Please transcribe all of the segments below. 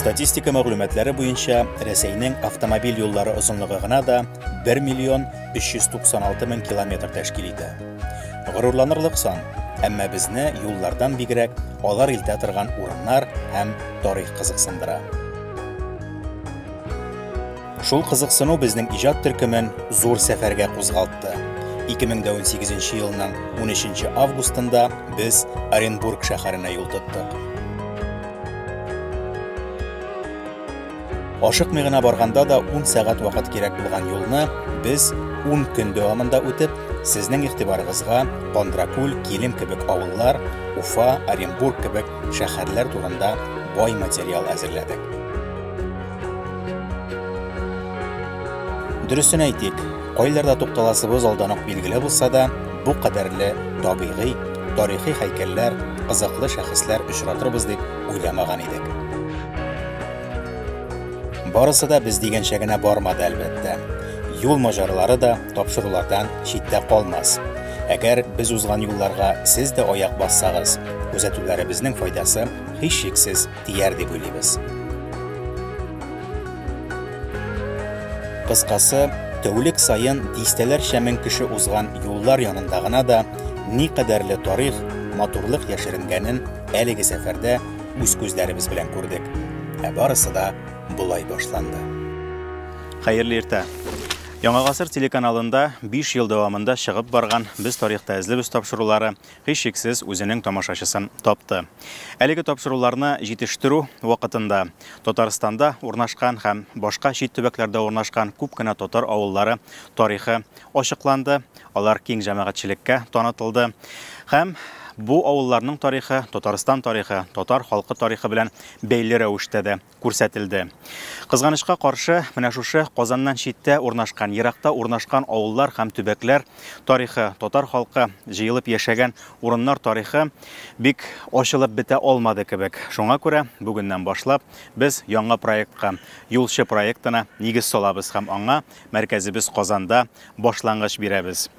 Статистика мәгълүматлары буенча Рәсәйнең автомобиль юллары озынлыгы гына да 1,396,000 километр тәшкил итә. Горурланырлык сан, әмма безне юллардан бигрәк алар илтә торган урыннар һәм тарих кызыксындыра. Шул кызыксыну безнең иҗат төркемен зур сәфәргә кузгалтты. 2018 елның 13 августында без Оренбург шәһәренә юл тоттык. Ашыкмый гына барганда да 10 сәгать вакыт кирәк булган юлны без 10 көн дәвамында үтеп, сезнең игътибарыгызга Кондракүл, Килем кебек авыллар, Уфа, Оренбург кебек шәһәрләр турында бай материал әзерләдек. Дөресен әйтик, кайларда тукталасыбыз алдан ук билгеле булса да, бу кадәрле табигый, тарихи һәйкәлләр, кызыклы шәхесләр очратырбыз дип уйламаган идек. Барысы да без дигәнчә генә бармады әлбәттә. Юл маҗаралары да тапшырулардан читтә калмас. Әгәр без узган юлларга сез дә аяк бассагыз, күзәтүләребезнең файдасы һичшиксез тияр дип уйлыйбыз. Кыскасы, тәүлек сайын дистәләрчә мең кеше узган юллар янында гына да ни кадәрле тарих, матурлык яшеренгәнен әлеге сәфәрдә үз күзләребез белән күрдек. Барысы да булай башланды. Хәерле иртә. Яңа гасыр телеканалында 5 ел дәвамында чыгып барган без тарихта эзлебез тапшырулары һичшиксез үзенең тамашачысын тапты. Әлеге тапшыруларны җитештерү вакытында Татарстанда урнашкан һәм башка чит төбәкләрдә урнашкан күп кенә татар авыллары тарихы ачыкланды, алар киң җәмәгатьчелеккә танытылды һәм бу авылларның тарихы, Татарстан тарихы, татар халкы тарихы белән бәйле рәвештә дә күрсәтелде. Кызганычка каршы, менә шушы Казаннан читтә урнашкан, еракта урнашкан авыллар һәм төбәкләр тарихы, татар халкы җыелып яшәгән урыннар тарихы бик ачылып бетә алмады кебек. Шуңа күрә бүгеннән башлап без яңа проектка, юлчы проектына нигез салабыз һәм аңа мәркәзебез Казанда башлангыч бирәбез.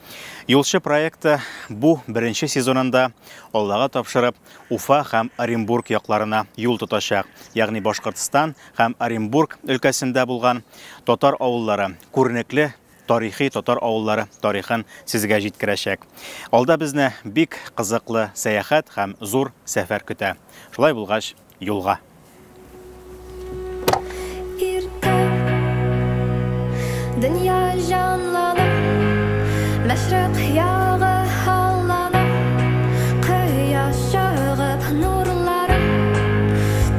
Юлчы проекты бу беренче сезонында Аллага тапшырып Уфа һәм Оренбург якларына юл тотачак. Ягъни Башкортстан һәм Оренбург өлкәсендә булган татар авыллары, күренекле тарихи татар авыллары тарихын сезгә җиткерәчәк. Алда безне бик кызыклы сәяхәт һәм зур сәфәр көтә. Шулай булгач, юлга. Дөнья җанланып, мәшрик ягы һалланып, кояш чыгып нурлары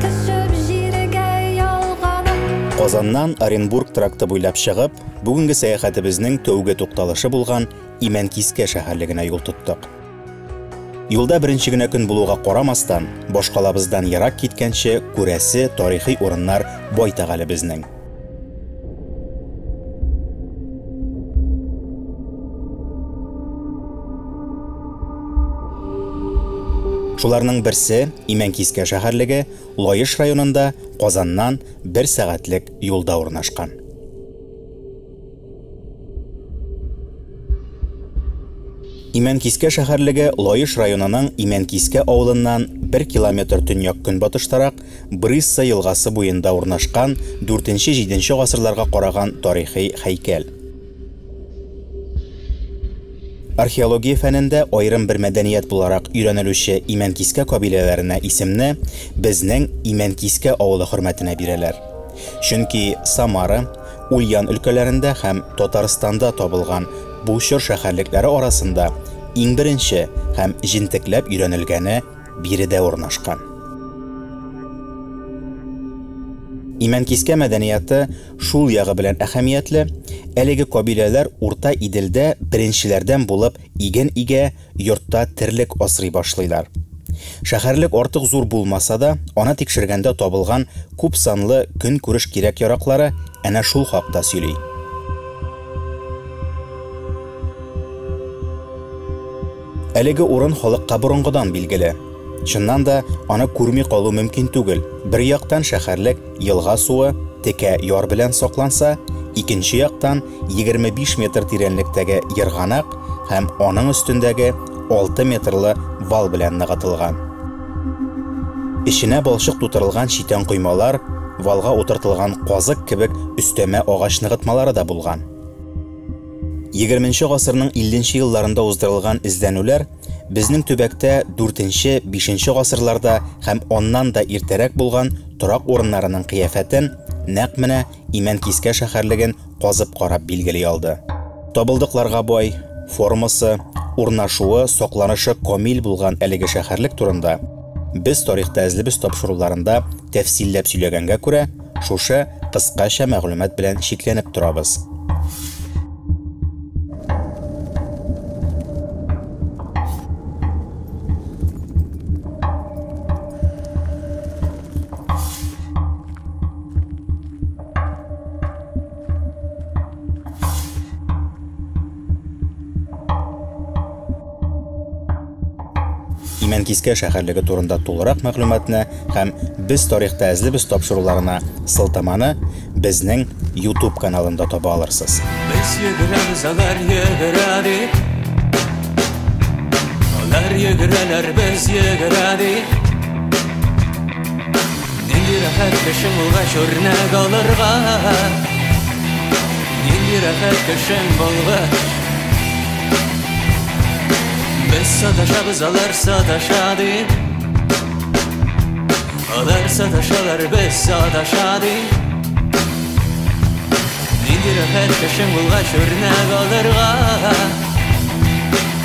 төшеп җиргә ялганып. Казаннан Оренбург тракты буйлап чыгып, бүгенге сәяхәтебезнең тәүге тукталышы булган Имәнкискә шәһәрлегенә юл тоттык. Юлда беренче генә көн булуга карамастан, башкалабыздан ярак киткәнче күрәсе тарихи урыннар байтак әле безнең. Шуларның берсе Имәнкискә шәһәрлеге Лаеш районында Казаннан 1 сәгатьлек юлда урнашкан. Имәнкискә шәһәрлеге Лаеш районының Имәнкискә авылыннан 1 километр төньяк көнбатыштарак Брысса елгасы буенда урнашкан 4-7 гасырларга караган тарихи һәйкәл. Археология фәнендә аерым бер мәдәният буларак өйрәнелүче Имәнкискә кабиләләренә исемне безнең Имәнкискә авылы хөрмәтенә бирәләр. Чөнки Самара, Ульян өлкәләрендә һәм Татарстанда табылган бу чор шәһәрлекләре арасында иң беренче һәм җентекләп өйрәнелгәне биредә урнашкан. Имәнкискә мәдәнияты шул ягы белән әһәмиятле, әлеге кабиләләр Урта Иделдә беренчеләрдән булып иген-игә йортта терлек асрый башлыйлар. Шәһәрлек артык зур булмаса да, аны тикшергәндә табылган күп санлы көн күреш кирәк-яраклары әнә шул хакта сөйли. Әлеге урын халыкка борынгыдан билгеле. Чыннан да аны күрми калу мөмкин түгел. Бер яктан шәһәрлек елга суы текә яр белән сакланса, икенче яктан 25 метр тирәнлектәге йырганак һәм аның өстендәге 6 метрлы вал белән ныгытылган. Эченә балчык тутырылган читән коймалар валга утыртылган казык кебек өстәмә агач ныгытмалары да булган. 20 гасырның 50 елларында уздырылган эзләнүләр безнең төбәктә 4-5 гасырларда һәм оннан да иртәрәк булган торак урыннарының кыяфәтен нәкъ менә Имән-Кискә шәһәрлеген казып карап билгели алды. Табылдыкларга бай, формасы, урнашуы, сакланышы камил булган әлеге шәһәрлек турында без тарихта эзлебез тапшыруларында тәфсилләп сөйләгәнгә күрә, шушы кыскача мәгълүмат белән шикләнеп торабыз. Имән-Кискә шәһәрлеге турында тулырак мәгълүматны һәм без тарихта эзлебез тапшыруларына сылтаманы безнең YouTube каналында таба алырсыз. Без йөгерәбез, алар йөгерәди. Алар йөгерәләр, без йөгерәди. Нинди рәхәт кешең булгач үрнәк алырга. Нинди рәхәт кешең булгач. Biz sataşabız, alar sataşadı. Alar sataşalar, biz sataşadı. Nindi rəxət qəşəng bulğaç örnək alırğa.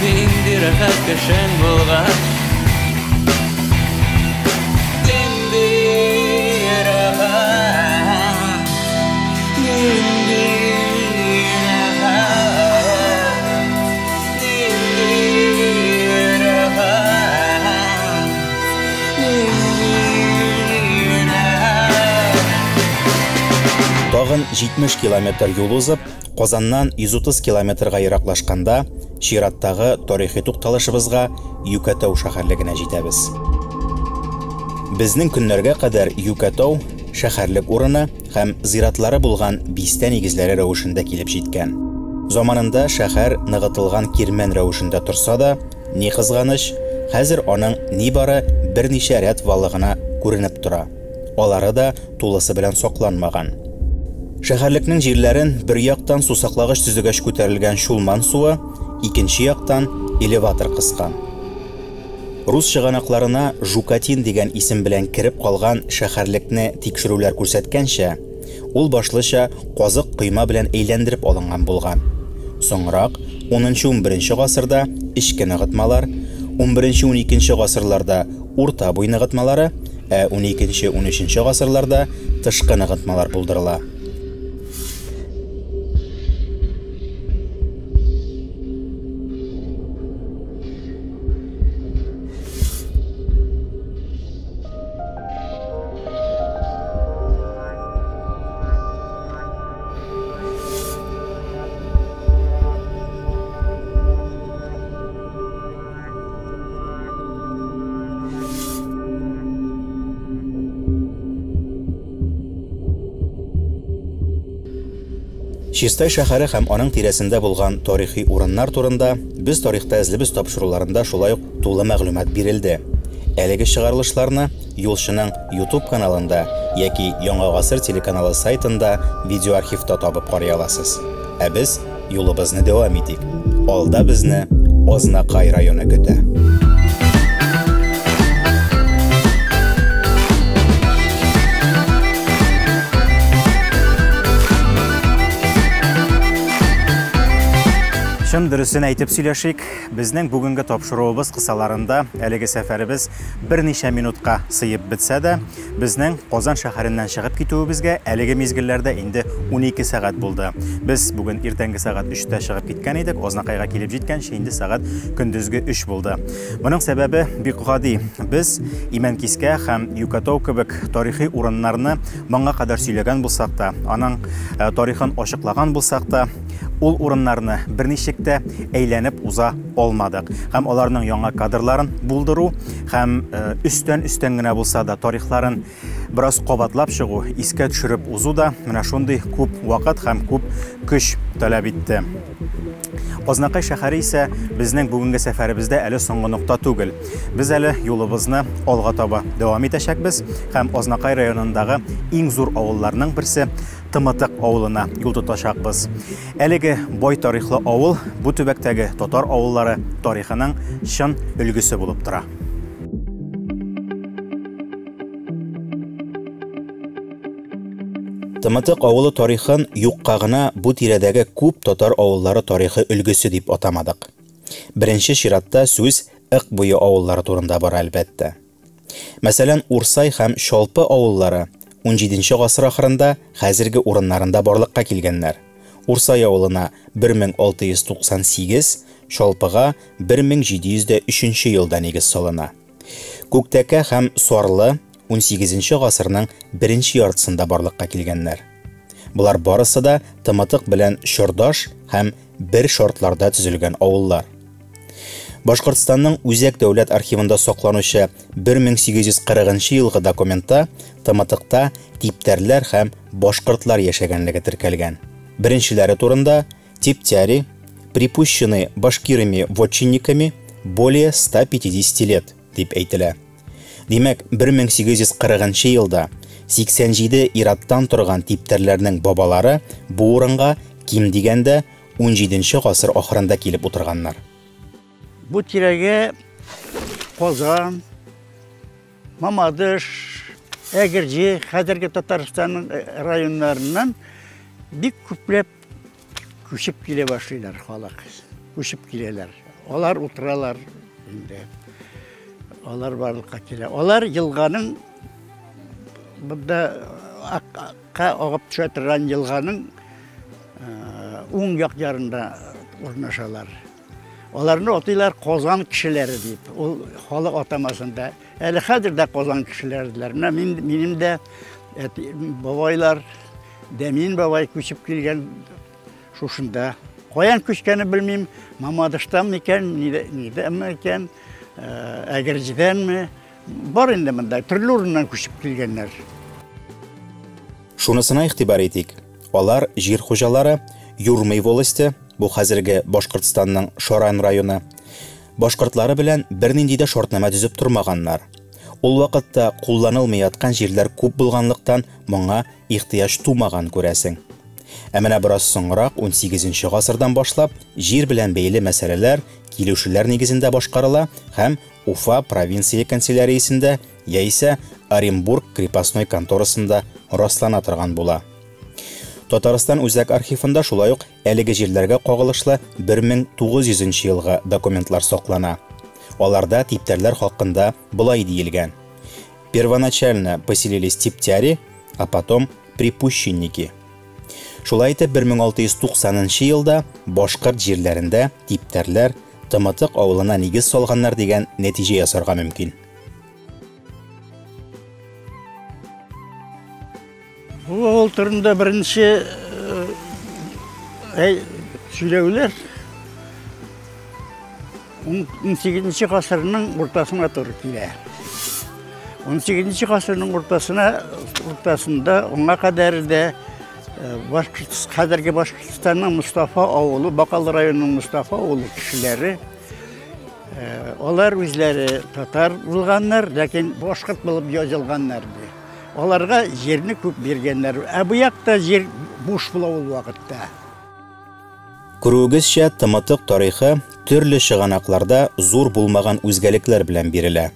Nindi rəxət qəşəng bulğaç. Nindi rəxət. Nindi Тагын 70 километр юл узып, Казаннан 130 километрга ераклашканда, чираттагы тарихи тукталышыбызга Юкатау шәһәрлегенә җитәбез. Безнең көннәргә кадәр Юкатау шәһәрлек урыны һәм зиратлары булган бистә нигезләре рәвешендә килеп җиткән. Заманында шәһәр ныгытылган кирмән рәвешендә торса да, ни кызганыч, хәзер аның нибары берничә рәт валлыгына күренеп тора. Алары да тулысы белән сакланмаган. Шәһәрлекнең җирләрен бер яктан сусаклагыч төзегәч күтәрелгән Шулман суы, икенче яктан элеватор кыскан. Рус чыганакларына Жукатин дигән исем белән кирип калган шәһәрлекне тикшерүләр күрсәткәнчә, ул башлыча казык койма белән әйләндереп алынган булган. Соңрак 10-11 гасырда ичке ныгытмалар, 11-12 гасырларда урта буй ныгытмалары, 12-13 гасырларда тышкы ныгытмалар булдырыла. Чистай шәһәре һәм аның тирәсендә булган тарихи урыннар турында без тарихта эзлебез тапшыруларында шулай ук тулы мәгълүмат бирелде. Әлеге чыгарылышларны Юлчының YouTube каналында яки Яңа гасыр телеканалы сайтында видеоархивта табып карый аласыз. Ә без юлыбызны дәвам итик. Алда безне Азнакай районы көтә. Шын дөресен әйтеп сөйләшик, безнең бүгенге тапшыруыбыз кысаларында әлеге сәфәребез берничә минутка сыеп бетсә дә, безнең Казан шәһәреннән чыгып китүебезгә әлеге мизгелләрдә инде 12 сәгать булды. Без бүген иртәнге сәгать 3-тә чыгып киткән идек, Азнакайга килеп җиткәнче инде сәгать көндезге 3 булды. Моның сәбәбе бик гади. Без Имән-Кискә һәм Юкатау кебек тарихи урыннарны моңа кадәр сөйләгән булсак та, аның тарихын ачыклаган булсак та, ул урыннарны берничек тә әйләнеп уза алмадык. Һәм аларның яңа кадрларын булдыру һәм өстән генә булса да тарихларын бераз кабатлап чыгу, искә төшереп узу да менә шундый күп вакыт һәм күп көч таләп итте. Азнакай шәһәре исә безнең бүгенге сәфәребездә әле соңгы нокта түгел. Без әле юлыбызны алга таба дәвам итәчәкбез һәм Азнакай районындагы иң зур авылларның берсе Тымытык авылына юл тотачакбыз. Әлеге бай тарихлы авыл бу төбәктәге татар авыллары тарихының чын өлгесе булып тора. Тымытык авылы тарихын юкка гына бу тирәдәге күп татар авыллары тарихы өлгесе дип атамадык. Беренче чиратта сүз Ык буе авыллары турында бара әлбәттә. Мәсәлән, Урсай һәм Шалпы авыллары 17 гасыр ахырында хәзерге урыннарында барлыкка килгәннәр. Урсай авылына 1698, Шалпыга 1703 елда нигез салына. Күктәкә һәм Сарлы 18 гасырның беренче яртысында барлыкка килгәннәр. Булар барысы да Тымытык белән чордаш һәм бер шартларда төзелгән авыллар. Башкортстанның Үзәк дәүләт архивында сакланучы 1840 елгы документта Тымытыкта типтәрләр һәм башкортлар яшәгәнлеге теркәлгән. Беренчеләре турында типтяри припущены башкирами вотчинниками более 150 лет дип әйтелә. Димәк, 1840 елда 87 ираттан торган типтәрләрнең бабалары бу урынга ким дигәндә 17 гасыр ахырында килеп утырганнар. Бу тирәгә Казан, Мамадыш, Әгерҗе, хәзерге Татарстанның районнарыннан бик күпләп күчеп килә башлыйлар халык. Күчеп киләләр. Алар утыралар инде. Алар барлыкка килә. Алар елганың бunda агып төшә торган елганың уң як ярында урнашалар. Аларны атыйлар Казан кешеләре дип. Ул халык атамасында. Әле хәзер дә Казан кешеләрдер. Минем дә бабайлар, Дәмин бабай күчеп килгән шушында. Каян күчкәне белмим. Мамадыштан микән, нидән микән, Әгерҗедәнме? Бар инде монда төрле урыннан күчеп килгәннәр. Шунысына игътибар итик. Алар җир хуҗалары, Юрмый волости, бу хәзерге Башкортстанның Шаран районы, башкортлары белән бернинди дә шартнама төзеп тормаганнар. Ул вакытта кулланылмый яткан җирләр күп булганлыктан моңа ихтыяҗ тумаган күрәсең. Ә менә бераз соңрак 18 гасырдан башлап җир белән бәйле мәсьәләләр килешүләр нигезендә башкарыла һәм Уфа провинция канцеляриясендә яисә Оренбург крепостной конторасында раслана торган була. Татарстан Үзәк архивында шулай ук әлеге җирләргә кагылышлы 1900 елгы документлар саклана. Аларда типтәрләр хакында булай диелгән. Первоначально поселились типтяри, а потом припущенники. Шулай итеп 1690 елда башкорт җирләрендә типтәрләр Тымытык авылына нигез салганнар дигән нәтиҗә ясарга мөмкин. Бу авыл турында беренче сөйләүләр 18 гасырның уртасына туры килә. 18 гасырның уртасында аңа кадәр дә хәзерге Башкортстанның Мустафа авылы, Бакал районының Мустафа авылы кешеләре, алар үзләре татар булганнар, ләкин башкорт булып язылганнар. Аларга җирне күп биргәннәр. Ә бу якта җир буш була ул вакытта. Күрүегезчә, Тымытык тарихы төрле чыганакларда зур булмаган үзгәлекләр белән бирелә.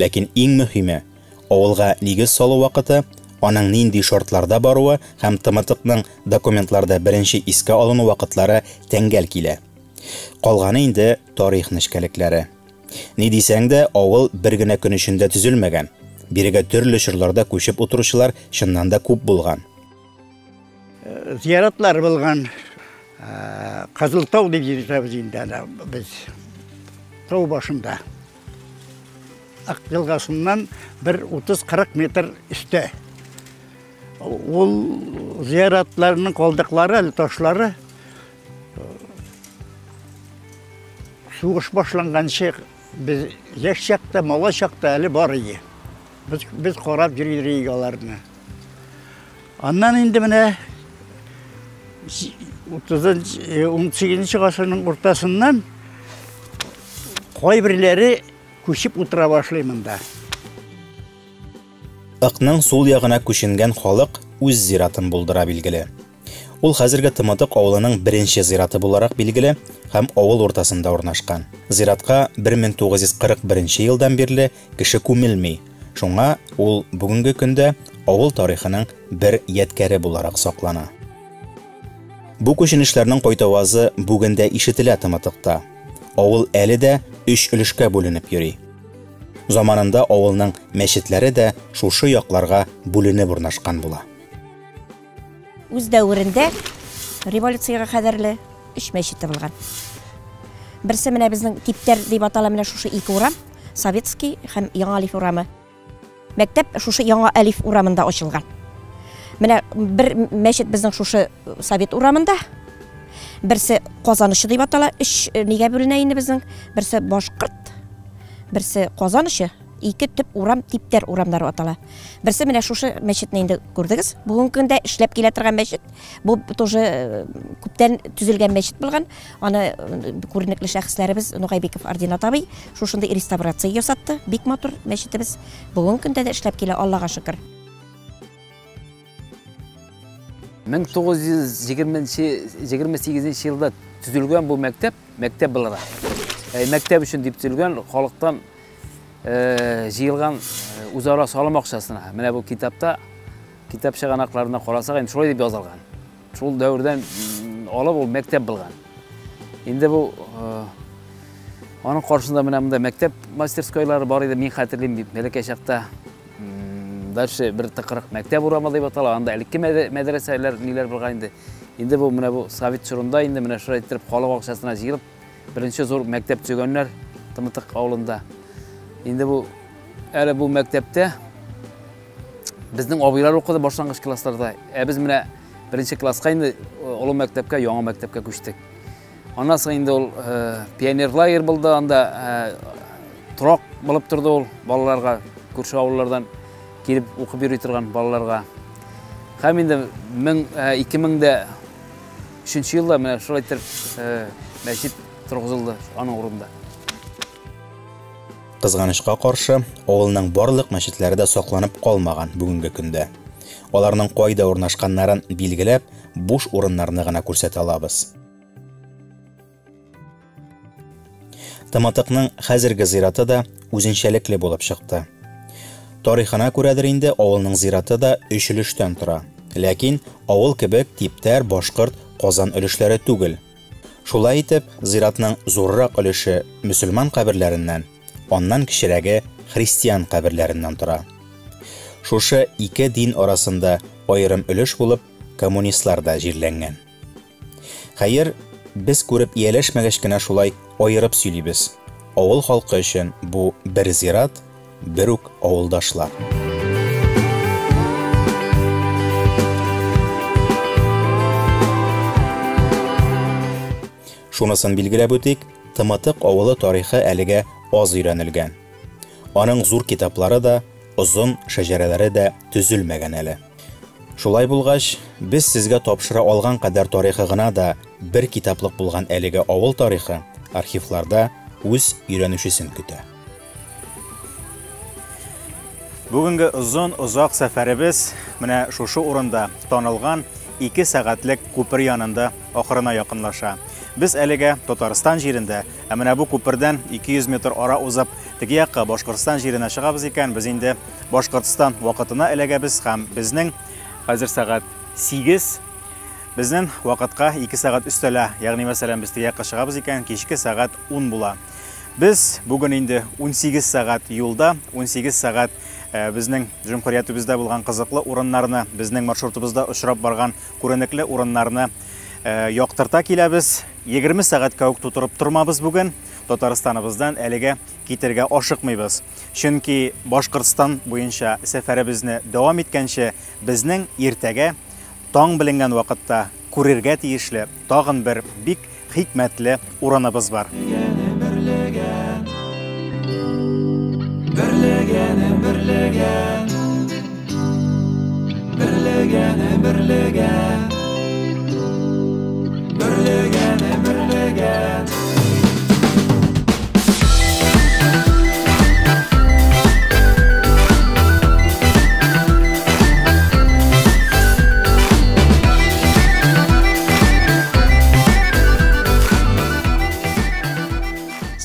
Ләкин иң мөһиме, авылга нигез салу вакыты, аның нинди шартларда баруы һәм Тымытыкның документларда беренче искә алыну вакытлары тәңгәл килә. Калганы инде тарих нечкәлекләре. Ни дисәң дә, авыл бер генә көн эчендә төзелмәгән. Бирегә төрле чорларда күчеп утыручылар чыннан да күп булган. Зияратлар булган. Кызылтау дип йөрибез инде без. Тау башында. Ак елгасыннан 30-40 метр өстә. Ул зияратларның калдыклары, ташлары сугыш башланганчы без яшь чакта, мала чакта әле бар иде. Без карап йөридек аларны. Аннан инде менә 18 гасырның уртасыннан кайберләре күчеп утыра башлый монда. Ыкның сул ягына күченгән халык үз зиратын булдыра билгеле. Ул хәзерге Тымытык авылының беренче зираты буларак билгеле һәм авыл уртасында урнашкан. Зиратка 1941 елдан бирле кеше күмелми. Шуңа ул бүгенге көндә авыл тарихының бер ядкәре буларак саклана. Бу күченешләрнең кайтавазы бүгендә ишетелә Тымытыкта. Авыл әле дә 3 өлешкә бүленеп йөри. Заманында авылның мәчетләре дә шушы якларга бүленеп урнашкан була. Үз дәврендә революциягә кадәрле 3 мәчет булган. Берсе менә безнең типтәр дип атала менә шушы 2 урам, Советский һәм Яңа Алиф урамы. Мәктәп шушы Яңа Алиф урамында ачылган. Менә бер мәчет безнең шушы Совет урамында. Берсе Казанышы дип атала, 3 нигә бүленә инде безнең. Берсе Башкорт, берсе Казанышы, 2 төп урам типтәр урамнары атала. Берсе менә шушы мәчетне инде күрдегез. Бүгенге көндә эшләп килә торган мәчет. Бу тоже күптән төзелгән мәчет булган. Аны күренекле шәхесләребез Нугайбеков Ординат абый шушында реставрация ясатты. Бик матур мәчетебез. Бүгенге көндә дә эшләп килә, Аллага шөкер. 1928 елда төзелгән бу мәктәп булара. Мәктәп өчен дип төзелгән, халыктан җыелган үзара салым акчасына. Менә бу китапта, китап чыганакларына карасак, инде шулай дип язылган. Шул дәврдән алып ул мәктәп булган. Инде бу аның каршында менә монда мәктәп мастерскойлары бар иде, мин хәтерлим дип, бәләкәй чакта. Дальше бер тыкырык мәктәп урамы дип атала, анда элекке мәдрәсәләр ниләр булган инде. Инде бу менә бу Совет чорында инде менә шулай итеп халык акчасына җыелып, беренче зур мәктәп төзегәннәр Тымытык авылында. Инде бу әле бу мәктәптә безнең абыйлар укыды башлангыч классларда. Без менә беренче класска инде олы мәктәпкә, яңа мәктәпкә күчтек. Аннан соң инде ул пионер лагерь булды, анда турак булып торды ул балаларга, күрше авыллардан килеп укып йөри торган балаларга. Һәм инде 2003 елда менә шулай итеп мәчет тургызылды аның урынында. Кызганычка каршы, авылның барлык мәчетләре дә сакланып калмаган бүгенге көндә. Аларның кайда урнашканнарын билгеләп, буш урыннарны гына күрсәтә алабыз. Тымытыкның хәзерге зираты да үзенчәлекле булып чыкты. Тарихына күрәдер инде авылның зираты да 3 өлештән тора. Ләкин авыл кебек типтәр Башкорт, Казан өлешләре түгел. Шулай итеп, зиратның зуррак өлеше мөселман каберләреннән, аннан кичерәге христиан каберләреннән тора. Шушы 2 дин арасында аерым өлеш булып, коммунистлар да җирләнгән. Хәер, без күреп ияләшмәгәч кенә шулай аерып сөйлибез. Авыл халкы өчен бу бер зират, бер үк авылдашлар. Шунысын билгеләп үтик, Тымытык авылы тарихы әлегә аз өйрәнелгән. Аның зур китаплары да, озын шәҗәрәләре дә төзелмәгән әле. Шулай булгач, без сезгә тапшыра алган кадәр тарихы гына да бер китаплык булган әлегә авыл тарихы архивларда үз өйрәнүчесен көтә. Бүгенге озак сәфәребез менә шушы урында танылган 2 сәгатьлек күпер янында ахырына якынлаша. Без әлегә Татарстан җирендә, менә бу күпердән 200 метр ара узып, теге якка Башкортстан җиренә чыгабыз икән. Без инде Башкортстан вакытына эләгәбез һәм безнең хәзер сәгать 8. Безнең вакытка 2 сәгать өстәлә, ягъни мәсәлән без теге якка чыгабыз икән, кичке сәгать 10 була. Без бүген инде 18 сәгать юлда, 18 сәгать безнең җөмһүриятебездә булган кызыклы урыннарны, безнең маршрутыбызда очрап барган күренекле урыннарны яктырта киләбез. 20 сәгатькә үк тутырып тормабыз бүген. Татарстаныбыздан әлегә китергә ашыкмыйбыз. Чөнки Башкортстан буенча сәфәребезне дәвам иткәнче безнең иртәгә таң беленгән вакытта күрергә тиешле тагын бер бик хикмәтле урыныбыз бар.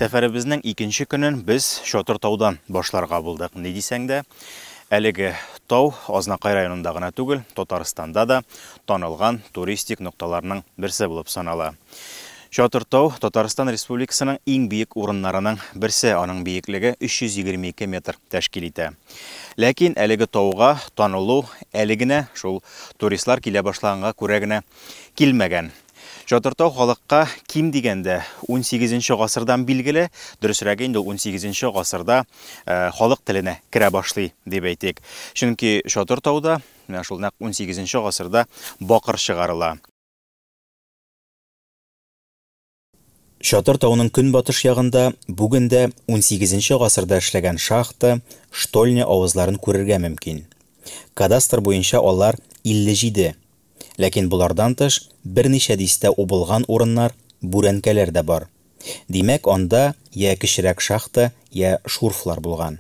Сәфәребезнең икенче көнен без Шотыр таудан башларга булдык. Ни дисәң дә, әлеге тау Азнакай районында гына түгел, Татарстанда да танылган туристик нукталарның берсе булып санала. Шотыр тау Татарстан Республикасының иң биек урыннарының берсе, аның биеклеге 322 метр тәшкил итә. Ләкин әлеге тауга танылу әле генә шул туристлар килә башлаганга күрә генә килмәгән. Шотыр тау халыкка ким дигәндә 18-нче гасырдан билгеле, дөресрәге инде 18-нче гасырда халык теленә керә башлый дип әйтик. Чөнки Шотыр тауда шул нәкъ 18-нче гасырда бакыр чыгарыла. Шотыр тауның көнбатыш ягында бүгендә 18-нче гасырда эшләгән шахта, штольня авызларын күрергә мөмкин. Кадастр буенча алар 57. Ләкин булардан тыш берничә дистә убылган урыннар, бүрәнкәләр дә бар. Димәк, анда я кечерәк шахта, я шурфлар булган.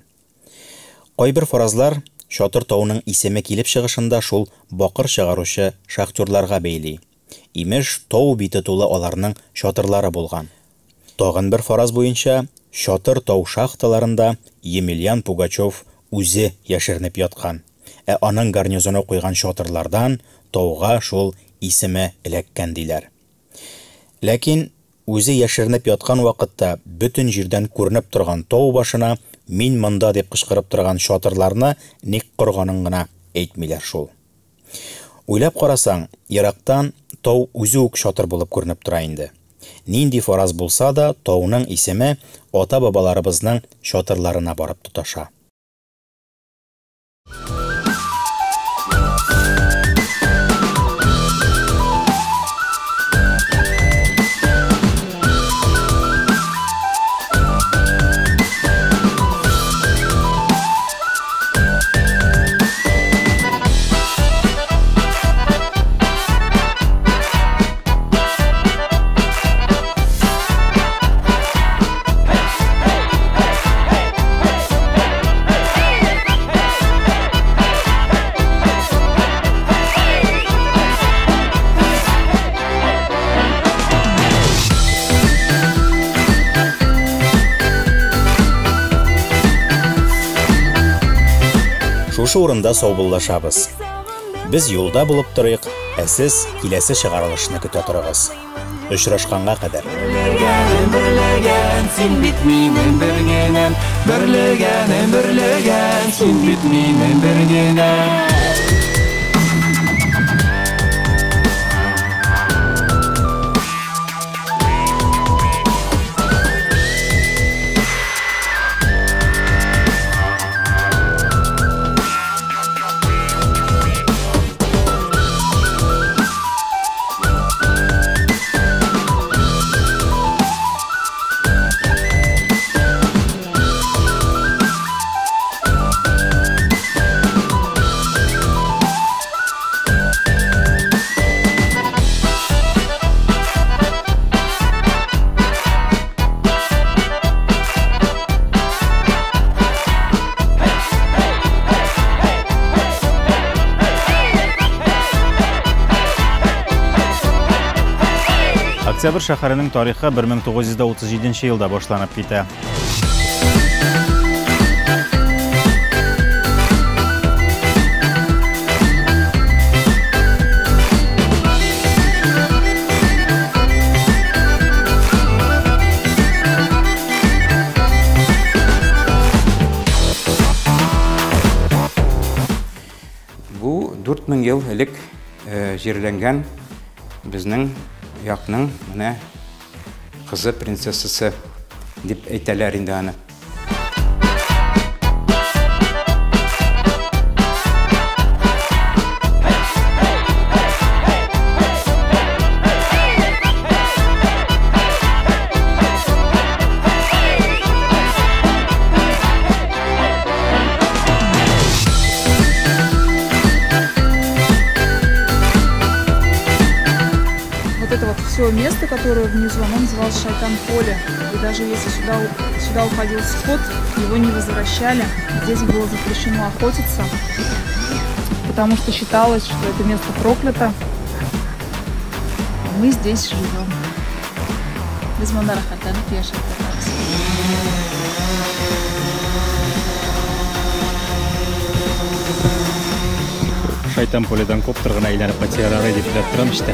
Кайбер фаразлар Шотыр тауның исеме килеп чыгышында шул бакыр чыгаручы шахтерларга бәйли. Имеш, тау бите тулы аларның шатырлары булган. Тагын бер фараз буенча, Шотыр тау шахталарында Емельян Пугачев үзе яшеренеп яткан. Аның гарнизоны куйган шатырлардан тауга шул исеме эләккән диләр. Ләкин үзе яшеренеп яткан вакытта бөтен җирдән күренеп торган тау башына мин монда дип кычкырып торган шатырларны ник корганын гына әйтмиләр шул. Уйлап карасаң, ерактан тау үзе үк шатыр булып күренеп тора инде. Нинди фараз булса да, тауның исеме ата-бабаларыбызның шатырларына барып тоташа. Шушы урында саубуллашабыз. Без юлда булып торыйк, ә сез киләсе чыгарылышны көтә торыгыз. Очрашканга кадәр. Син бит минем бергенәм, берлегән, син бит минем бергенәм. Октябрь шәһәренең тарихы 1937 елда башланып китә. Бу 4000 ел элек җирләнгән безнең якның менә кызы принцессасы дип әйтәләр инде аны. все место, которое внизу, оно называлось Шайтан-поле. И даже если сюда уходил скот, его не возвращали. Здесь было запрещено охотиться, потому что считалось, что это место проклято. Мы здесь живем. Biz bunda rahatlanib yashab turamiz. Шайтан поледан коптыргына айланып кайтсалар деп билеп турам иште.